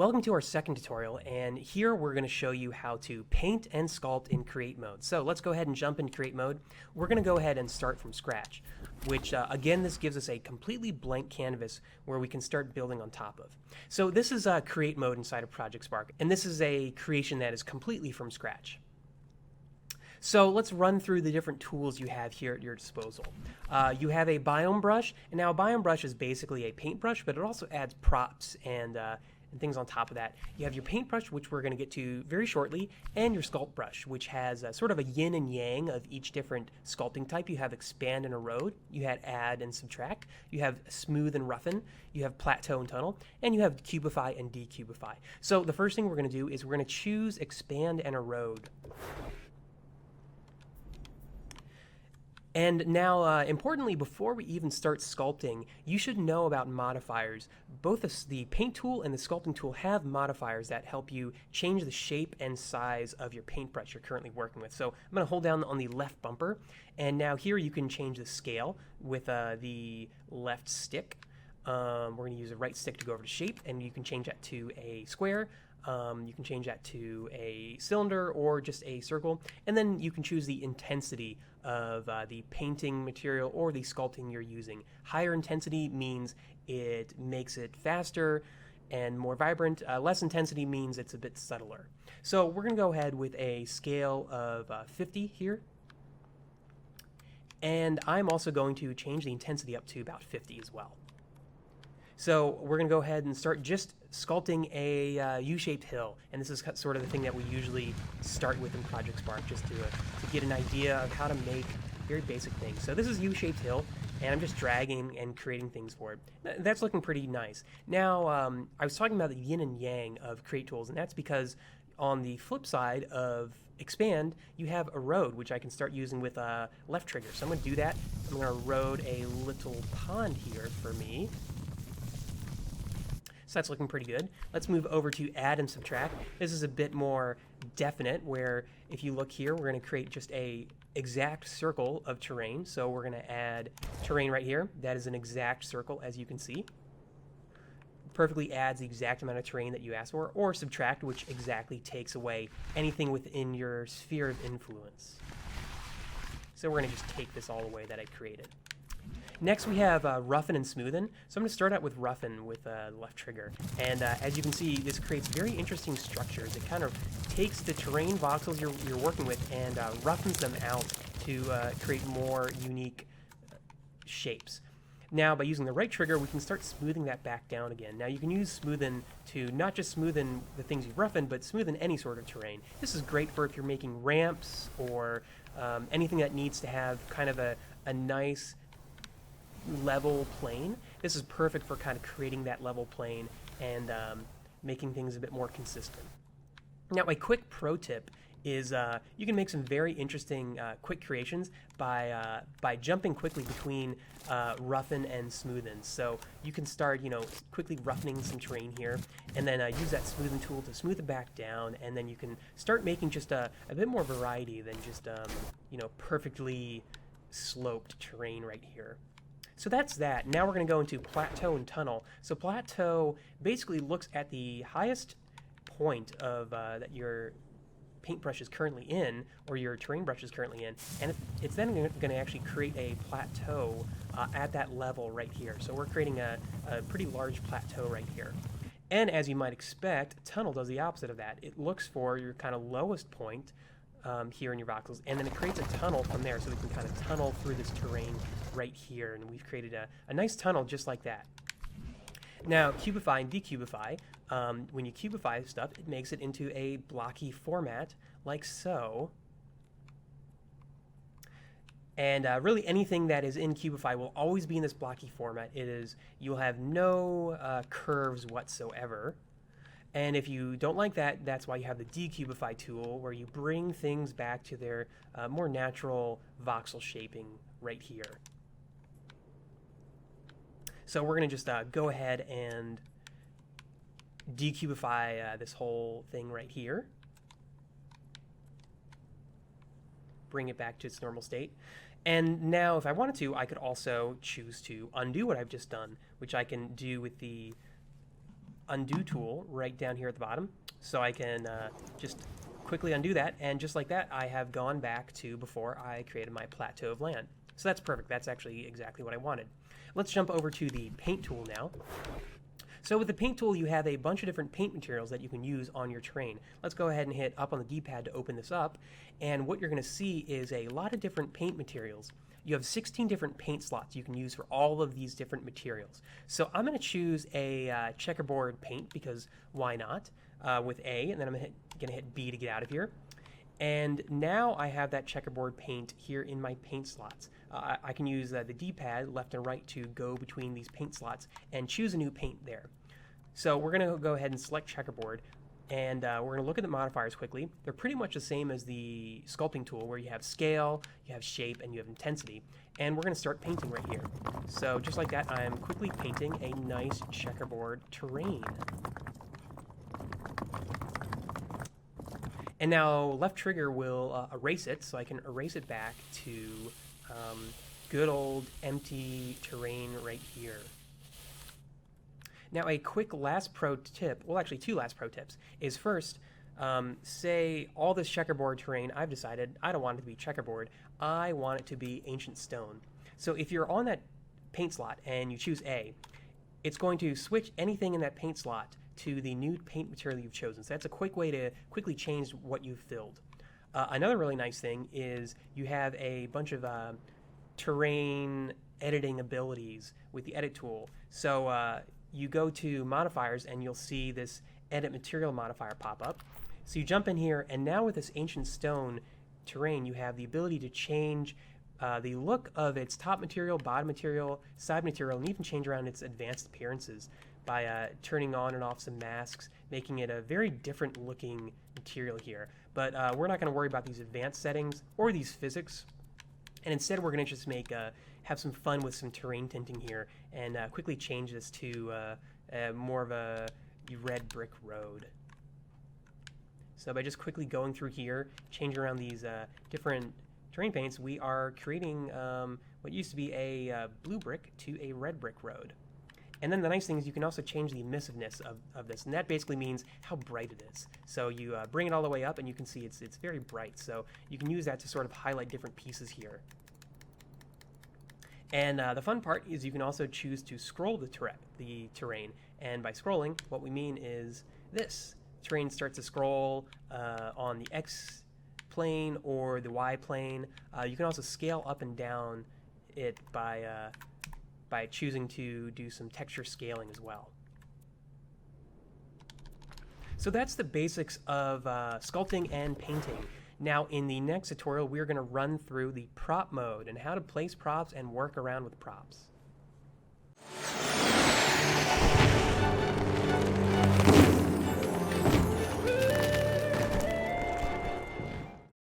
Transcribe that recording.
Welcome to our second tutorial, and here we're going to show you how to paint and sculpt in create mode. So let's go ahead and jump into create mode. We're going to go ahead and start from scratch, which again, this gives us a completely blank canvas where we can start building on top of. So this is create mode inside of Project Spark, and this is a creation that is completely from scratch. So let's run through the different tools you have here at your disposal. You have a biome brush, and now a biome brush is basically a paintbrush, but it also adds props and things on top of that. You have your paintbrush, which we're going to get to very shortly, and your sculpt brush, which has sort of a yin and yang of each different sculpting type. You have expand and erode, you had add and subtract, you have smooth and roughen, you have plateau and tunnel, and you have cubify and decubify. So the first thing we're going to do is we're going to choose expand and erode. And now, importantly, before we even start sculpting, you should know about modifiers. Both the paint tool and the sculpting tool have modifiers that help you change the shape and size of your paintbrush you're currently working with. So I'm going to hold down on the left bumper, and now here you can change the scale with the left stick. We're going to use the right stick to go over to shape, and you can change that to a square. You can change that to a cylinder or just a circle, and then you can choose the intensity of the painting material or the sculpting you're using. Higher intensity means it makes it faster and more vibrant. Less intensity means it's a bit subtler. So we're going to go ahead with a scale of 50 here, and I'm also going to change the intensity up to about 50 as well. So we're going to go ahead and start just sculpting a U-shaped hill, and this is sort of the thing that we usually start with in Project Spark, just to get an idea of how to make very basic things. So this is U-shaped hill, and I'm just dragging and creating things for it. That's looking pretty nice. Now, I was talking about the yin and yang of create tools, and that's because on the flip side of expand, you have erode, which I can start using with left trigger. So I'm going to do that. I'm going to erode a little pond here for me. So that's looking pretty good. Let's move over to add and subtract. This is a bit more definite, where if you look here, we're going to create just a exact circle of terrain. So we're going to add terrain right here. That is an exact circle, as you can see. Perfectly adds the exact amount of terrain that you asked for, or subtract, which exactly takes away anything within your sphere of influence. So we're going to just take this all away that I created. Next we have roughen and smoothen. So I'm going to start out with roughen with the left trigger. And as you can see, this creates very interesting structures. It kind of takes the terrain voxels you're working with and roughens them out to create more unique shapes. Now, by using the right trigger, we can start smoothing that back down again. Now, you can use smoothen to not just smoothen the things you've roughened, but smoothen any sort of terrain. This is great for if you're making ramps or anything that needs to have kind of a nice level plane. This is perfect for kind of creating that level plane and making things a bit more consistent. Now, a quick pro tip is you can make some very interesting quick creations by jumping quickly between roughen and smoothen. So you can start, quickly roughening some terrain here, and then use that smoothen tool to smooth it back down, and then you can start making just a bit more variety than just perfectly sloped terrain right here. So that's that. Now we're going to go into plateau and tunnel. So plateau basically looks at the highest point of that your paintbrush is currently in, or your terrain brush is currently in, and it's then going to actually create a plateau at that level right here. So we're creating a pretty large plateau right here. And as you might expect, tunnel does the opposite of that. It looks for your kind of lowest point here in your voxels, and then it creates a tunnel from there, so we can kind of tunnel through this terrain right here, and we've created a nice tunnel just like that. Now, cubify and decubify, when you cubify stuff, it makes it into a blocky format, like so. And really anything that is in cubify will always be in this blocky format. You'll have no curves whatsoever. And if you don't like that, that's why you have the decubify tool, where you bring things back to their more natural voxel shaping right here. So we're going to just go ahead and decubify this whole thing right here. Bring it back to its normal state. And now, if I wanted to, I could also choose to undo what I've just done, which I can do with the undo tool right down here at the bottom. So I can just quickly undo that, and just like that, I have gone back to before I created my plateau of land. So that's perfect. That's actually exactly what I wanted. Let's jump over to the paint tool now. So with the paint tool, you have a bunch of different paint materials that you can use on your terrain. Let's go ahead and hit up on the D-pad to open this up. And what you're going to see is a lot of different paint materials. You have 16 different paint slots you can use for all of these different materials. So I'm going to choose a checkerboard paint, because why not, with A, and then I'm going to hit B to get out of here. And now I have that checkerboard paint here in my paint slots. I can use the D-pad left and right to go between these paint slots and choose a new paint there. So we're going to go ahead and select checkerboard, and we're going to look at the modifiers quickly. They're pretty much the same as the sculpting tool, where you have scale, you have shape, and you have intensity. And we're going to start painting right here. So just like that, I'm quickly painting a nice checkerboard terrain. And now left trigger will erase it, so I can erase it back to good old empty terrain right here. Now a quick last pro tip, well actually two last pro tips, is first, say all this checkerboard terrain, I've decided I don't want it to be checkerboard, I want it to be ancient stone. So if you're on that paint slot and you choose A, it's going to switch anything in that paint slot to the new paint material you've chosen. So that's a quick way to quickly change what you've filled. Another really nice thing is you have a bunch of terrain editing abilities with the edit tool. So you go to modifiers and you'll see this edit material modifier pop up. So you jump in here, and now with this ancient stone terrain, you have the ability to change the look of its top material, bottom material, side material, and even change around its advanced appearances by turning on and off some masks, making it a very different looking material here. But we're not going to worry about these advanced settings or these physics, and instead we're going to just have some fun with some terrain tinting here and quickly change this to more of a red brick road. So by just quickly going through here, changing around these different terrain paints, we are creating what used to be a blue brick to a red brick road. And then the nice thing is you can also change the emissiveness of this, and that basically means how bright it is. So you bring it all the way up, and you can see it's very bright. So you can use that to sort of highlight different pieces here. And the fun part is you can also choose to scroll the terrain. And by scrolling, what we mean is this. Terrain starts to scroll on the X plane or the Y plane. You can also scale up and down it by choosing to do some texture scaling as well. So that's the basics of sculpting and painting. Now in the next tutorial, we're going to run through the prop mode and how to place props and work around with props.